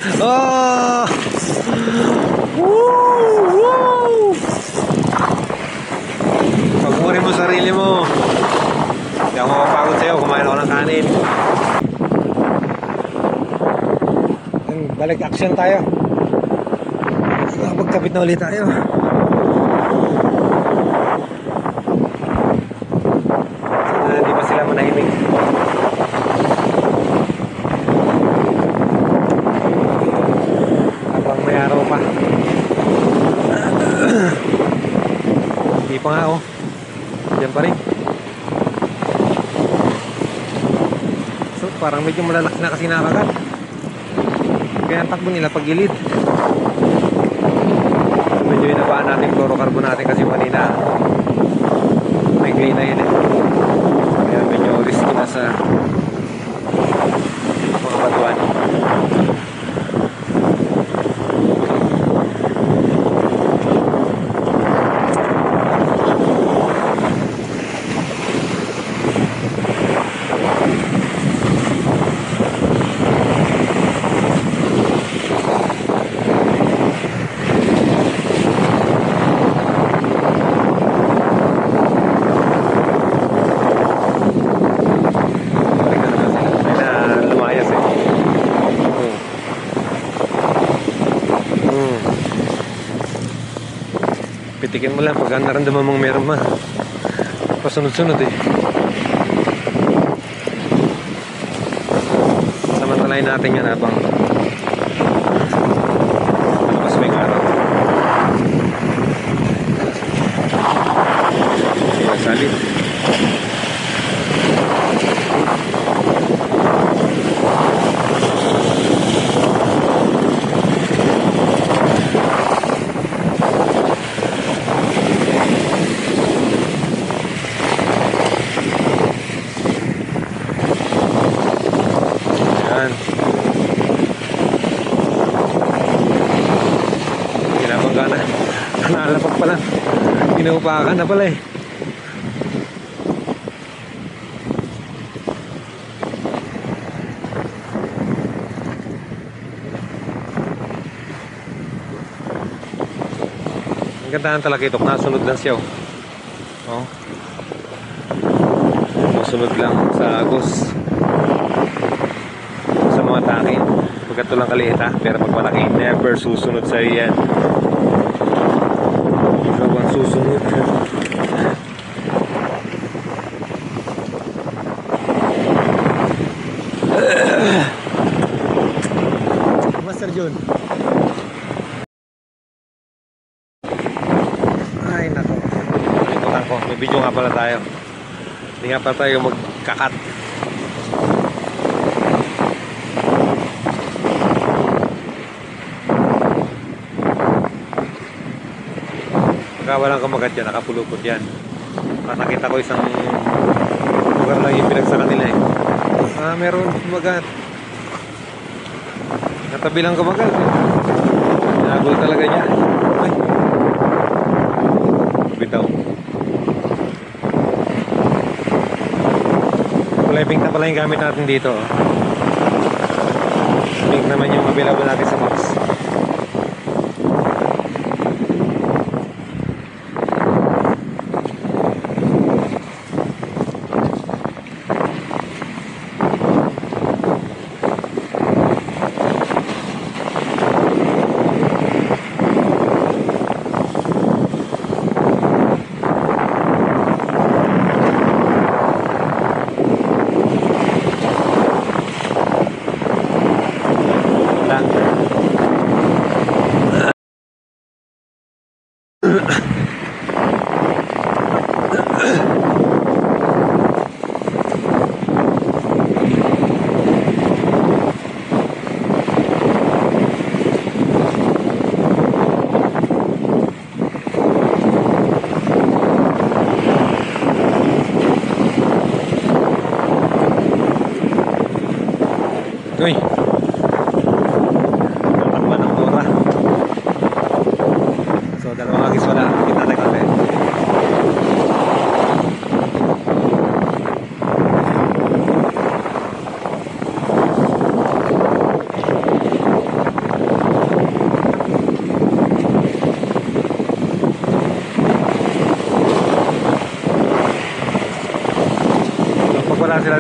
Oh! Woo! Woo! Pagmurin mo sarili mo. Hindi ako mapapagod sa'yo. Kumain ako ng kanin. Balik action tayo. Nakapagkapit na ulit tayo. Sana hindi pa sila manahimik. Habang may araw pa. Hindi pa nga oh. Diyan pa rin. So parang medyo malalaki na kasi nakagat. Kaya ang takbo nila pag-gilid. Medyo inabaan natin fluorocarbon natin kasi kanina may gay na yun eh. Kaya medyo risky na sa mga batuan. Pitikin mo lang pag naramdaman mong meron man. Pasunod-sunod eh. Samantalayin natin yan habang mas may araw. Hindi nagsalit. Kinabangga na. Nalapag pa lang. Inuupakan na pala eh. Ang ganda ng talakitok. Nasunod lang siya oh. Nasunod lang sa agos. Sa mga takin. Pagkat ito lang kaliit ha. Pero pag malaki, never susunod sa'yo yan. Ikaw ang susunod. Master John. Ay nako. Ikutan ko. May video nga pala tayo. Hindi nga pala tayo magkakat. Pagka walang kamagat yan, nakapulupot yan. Nakita ko isang lugar lang yung pinagsakan nila eh. Meron kamagat. Natabi lang kamagat. Nagul talaga niya. Ay. Bitaw. Kulay pink na pala yung gamit natin dito. Pink naman yung available natin sa box.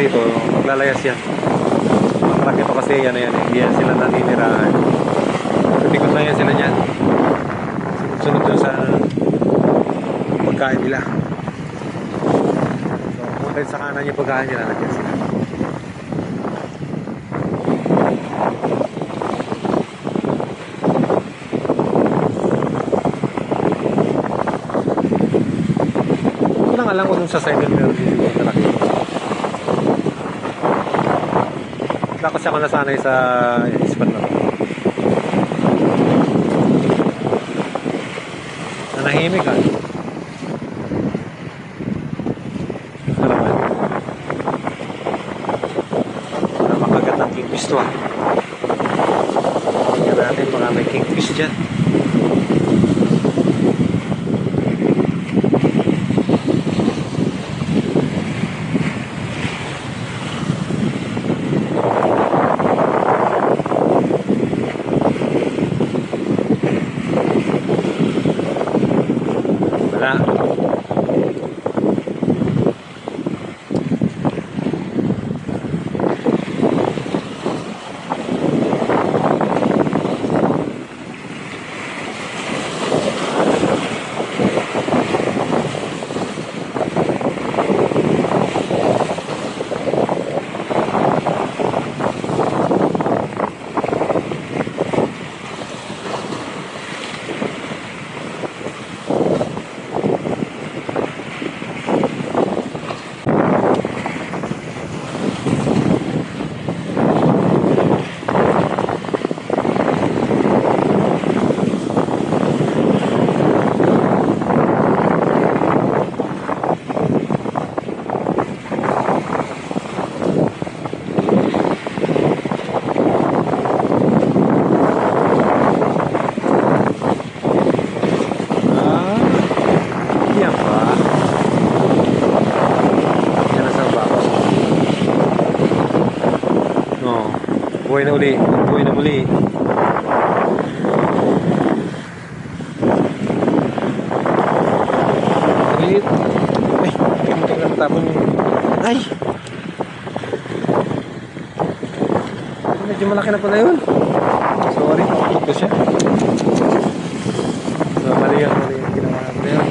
rito, maglalayas yan. Mga truck ito kasi yan, hindi yan sila naninirahan. Likod lang yan sila dyan. Sunod dun sa pagkain nila. So, kung tayo sa kanan yung pagkain nila, nandiyan sila. Alam ko dun sa side mirror dito yung talaki. Wala kasi ako nasanay sa spot na to. Nanahimik ka. Ito naman. Para makagat ng kingfish to ah. Tingnan natin baka may kingfish dyan. Buhay na uli. Buhay na muli. Ulit. Ay, muntik na matapon yung... Ay! Medyo malaki na pala yun. Sorry, ito siya. So, mali yan ginawa natin yan.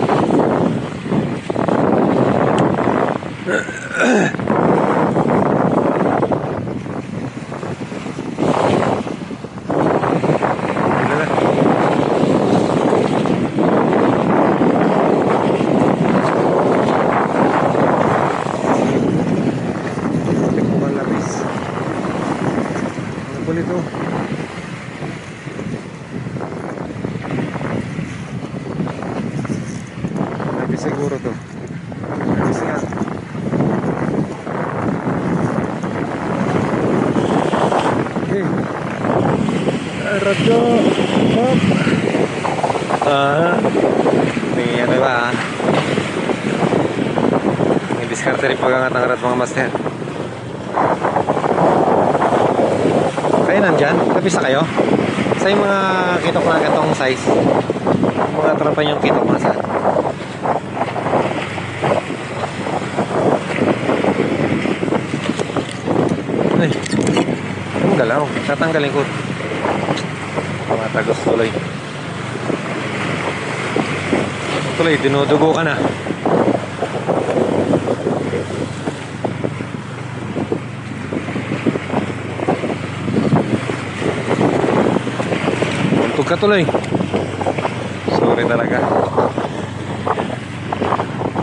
Ito. Lagi siguro to. Lagi siya. Okay. Radyo. Hop. Tingnan na ba? Ang diskarte rin pag-angat ng rat mga master. Kayo nandyan? Kapisa kayo? Sa yung mga kitok na gatong size? Mga tropa yung kitok na saan? Ay, ang galaw. Tatanggalin ko. Mga tagos tuloy. Tuloy, dinudugo ka na. Katuloy. Sorry talaga.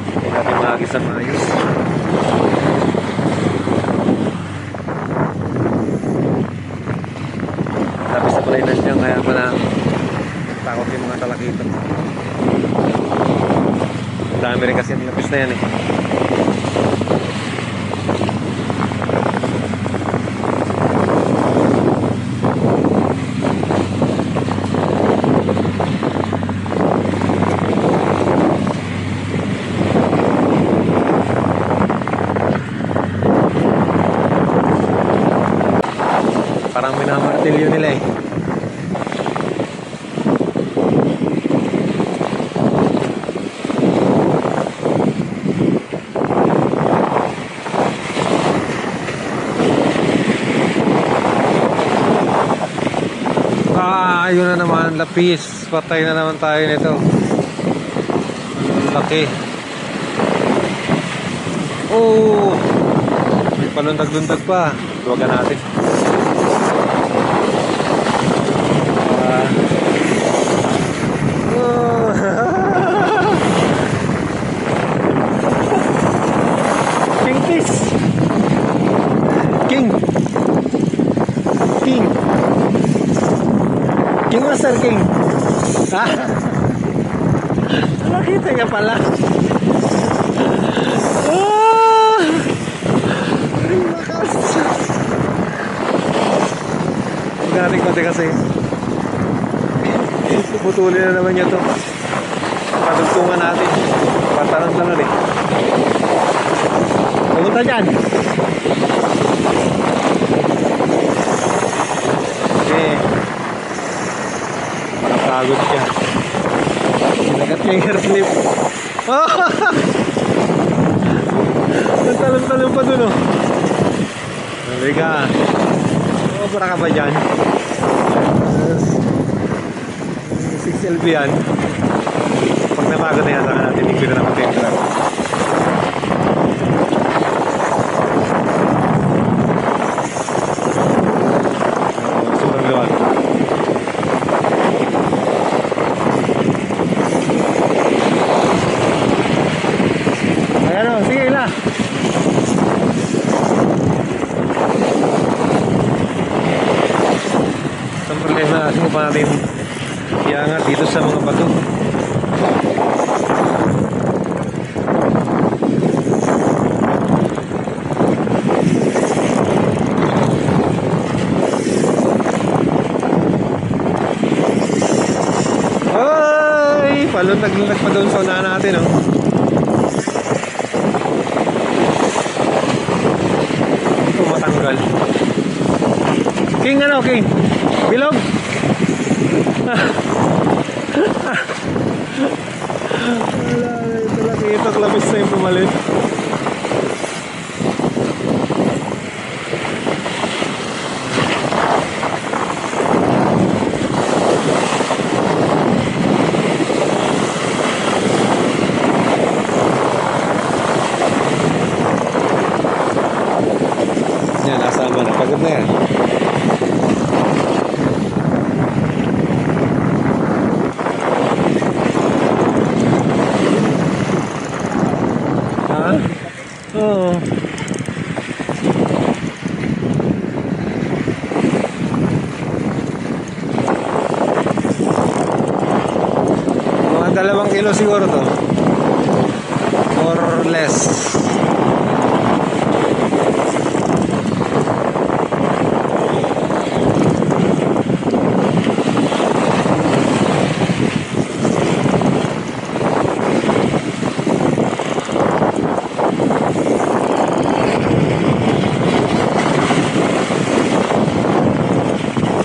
Hindi natin maagis ang maayos. Tapos sa kulay na siya, kaya pala takot yung mga talakito. Dami rin kasi nilapis na yan eh. Parang minamartilyo nila eh. Yun na naman, lapis. Patay na naman tayo nito. Ang laki. Oh, may palundag-lundag pa. Luwagan natin. King fish. King Master King. Nakita niya pala. Ay, lakas. Galing ko kasi puputulin na naman niya to. Patugtungan natin. Patanong lang eh. Pumunta dyan. Nakapagod siya. Nag-finger flip. Talon-talon pa dun, oh. Halika. Para ka ba dyan? 6LB yan. Pag napagod na yan, saka natin ikot na natin yung truck. Sobrang luwag. Ayan, o. Sige, ila. Ang problema, sino pa natin iangat dito sa mga bato. Ay, palundag-lundag pa doon sa unahan natin, oh. Ito matanggal. King ano, King? Bilog? Wala, ito lang ito, klabis na yung pumalit. Yan, nasama na, pagod na yan. Oo. Mga 2 kilo siguro to. More or less.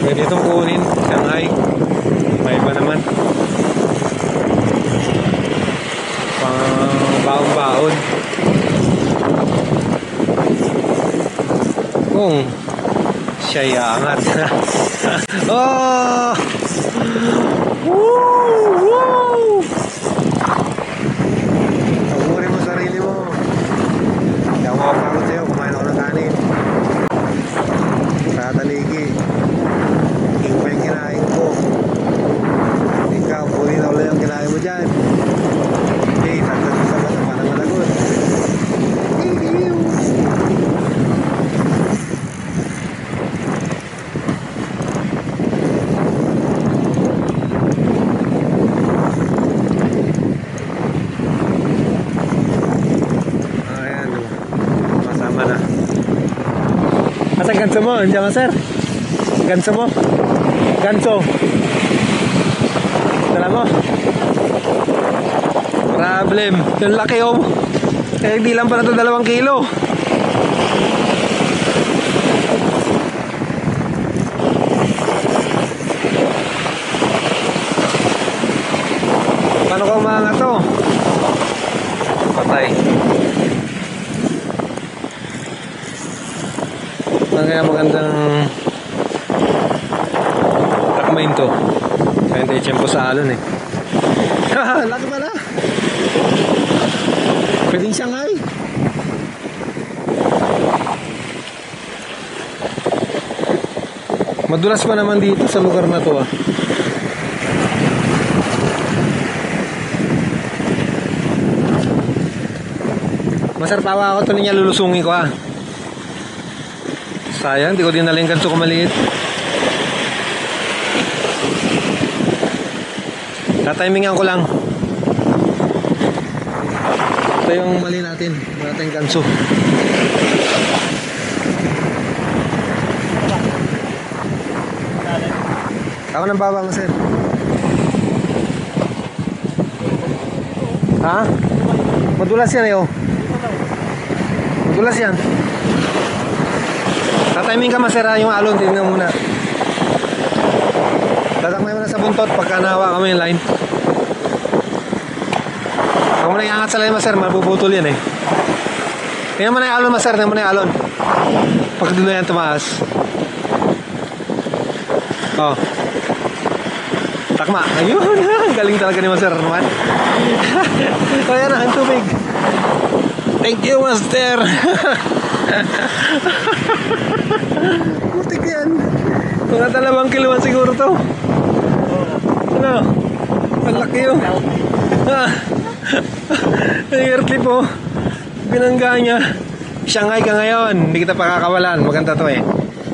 Pwede itong kunin, Shanghai. May iba naman. Pang baon-baon. Kung siya iangat. Oh! Woo! Woo! Tagurin mo sarili mo. Hindi ako makapagod sa'yo. Kumain ako ng kanin. Sa taligi. King pa yung kinain ko. Ikaw, puli na ulit ang kinain mo dyan. Okay, tagdag sa bata pa na malagot. Ayan, masama na. Asan ganso mo? Andiyan ka, sir? Ganso mo? Ganso. Dala mo? Problem. Yung laki, oh. Eh, di lang pala ito 2 kilo. Paano ko umangat to? Patay. Ang kaya magandang momento. Kaya tayo tiyempo sa alon eh. Laki pala. Pwedeng Shanghai. Madulas pa naman dito sa lugar na to ah. Masarpawa ako to niya, lulusungin ko ah. Sayang, di ko din nalang ganito kumaliit. Tatimingan ko lang. Ito yung mali natin. Wala tayong ganso. Ako ng baba mo, sir. Ha? Madulas yan eh, oh. Madulas yan. Tatiming ka, masera yung alon. Tingnan muna. Tatakmay mo na sa buntot pagka nahawa kami yung line. Huwag mo na iangat sa line, maser. Mapuputol yan eh. Tingnan mo na yung alon, maser. Tingnan mo na yung alon. Pag dulo yan tumaas. Oh. Takma. Ayun. Galing talaga ni maser naman. O yan ang tubig. Thank you, master. Putik yan. Mga 2 kiloan siguro to. Ano? Malaki yun. Air clip oh. Binangga niya. Shanghai ka ngayon. Hindi kita pakakawalan. Maganda to eh.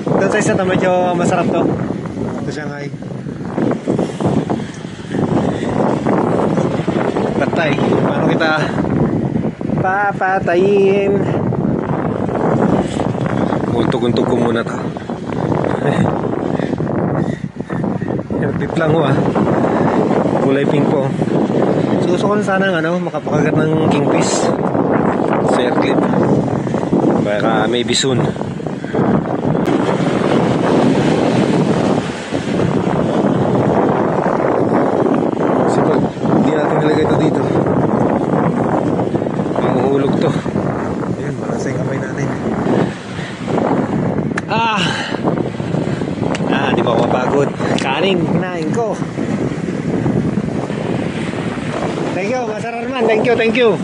Doon sa isa to medyo masarap to. Ito Shanghai. Patay. Paano kita papatayin? Untog-untog ko muna to. Airclip lang ho ah. Kulay pink po. So gusto ko na sana makapakagat ng kingfish sa airclip. Baka maybe soon. Kasi pag hindi natin nilagay ito dito, mahuhulog to. Ayan, marasa yung kamay natin. Di ba mapagod? Kanin, kinain ko. Thank you, Master Arman. Thank you.